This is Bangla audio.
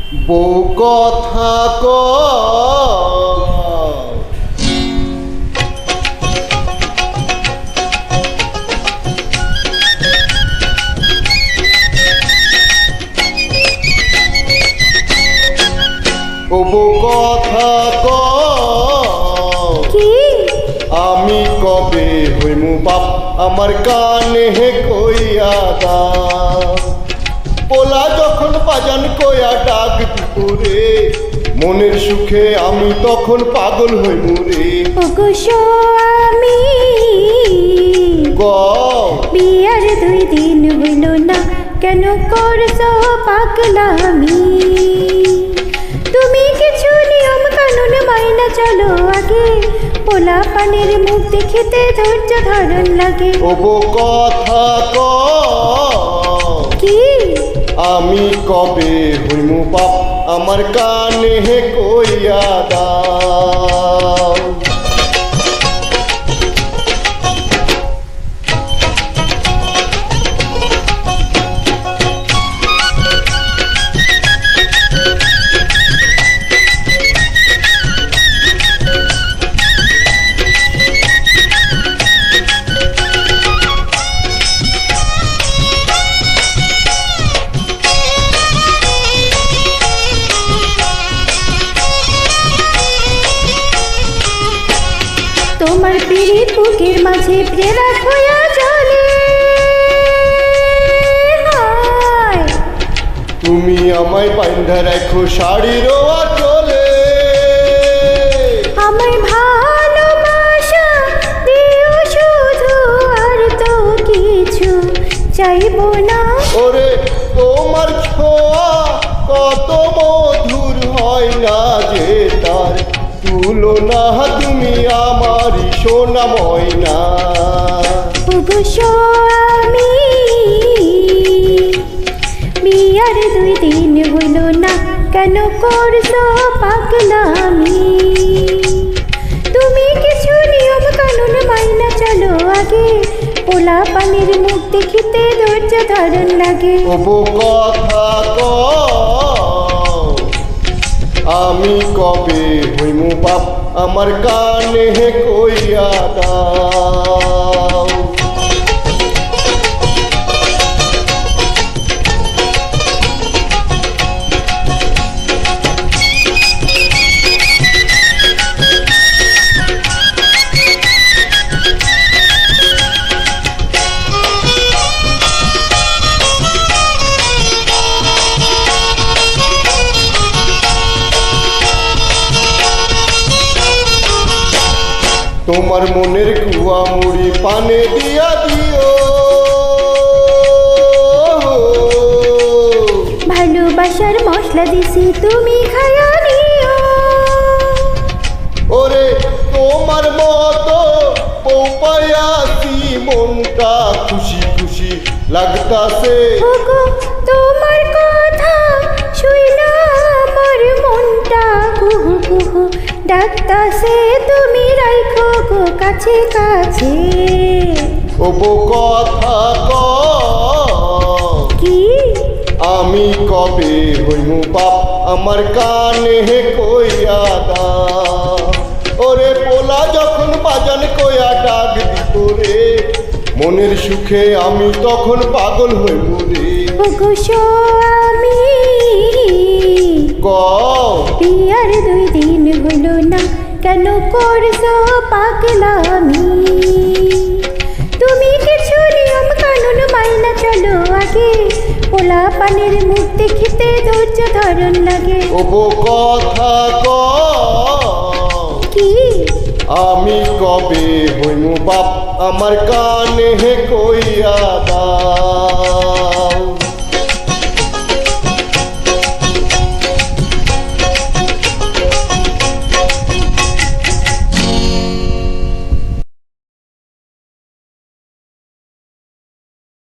বউ কথা ও বউ কথা কি আমি কবে হইমু বাপ আমার কানে কইয়া দা পোলা যখন বাজান কয়া ডাক দুপুরে মনের সুখে আমি তখন পাগল হইমু রে ওগো স্বামী বিয়ার 2 দিন হইল না কেন করছো পাগলামি তুমি কিছু নিয়ম কানুন মাইনা চলো আগে পোলা পানের মুখ দেখিতে ধৈর্য ধারণ লাগে ও বউ কথা কি আমি কবে হইমু বাপ আমার কানে কইয়া দাও তোমার পীড়িত বুকের মাঝে প্রেরক হইয়া চলে তুমি আমায় বান্ধা রাখো শাড়ির চলে আমায় ভালোবাসা দিও শুধু আর তো কিছু চাইবো না ওরে তোমার ছোঁয়া কত মধুর হয় না যে তার তুলনা তুমি আমারই সোনা ময়না ওগো স্বামী বিয়ার 2 দিন হইল না কেন করছো পাগলামি তুমি কিছু নিয়ম কানুন মাইনা চলো আগে পোলা পানির মুখ দেখিতে ধৈর্য ধারণ লাগে ও বউ কথা আমি কবে হইমু বাপ আমার কানে কইয়া দাও তোমার মনের কুয়া মুড়ি পানে দিয়া দিও ভালোবাসার মশলা দিছি তুমি খায়া নিও ওরে তোমার মতো পৌপায়াছি মনটা খুশি খুশি লাগতাছে ওগো তোমার কথা শুইলা আমার মনটা কুহু কুহু ডাকতাছে তুমি রাইখো গো কাছে কাছে ও বউ কথা কি আমি কবে হইমু বাপ আমার কানে কইয়া দা ওরে পোলা যখন বাজান কয়া ডাক দিপুরে মনের সুখে আমি তখন পাগল হইমু রে ওগো স্বামী বিয়ার 2 দিন হইল না কেন করছো পাগলামি তুমি কিছু নিয়ম কানুন মাইনা চলো আগে পোলা পানের মুখ দেখিতে ধৈর্য ধারণ লাগে ও বউ কথা কি আমি কবে হইমু বাপ আমার কানে কইয়া দাও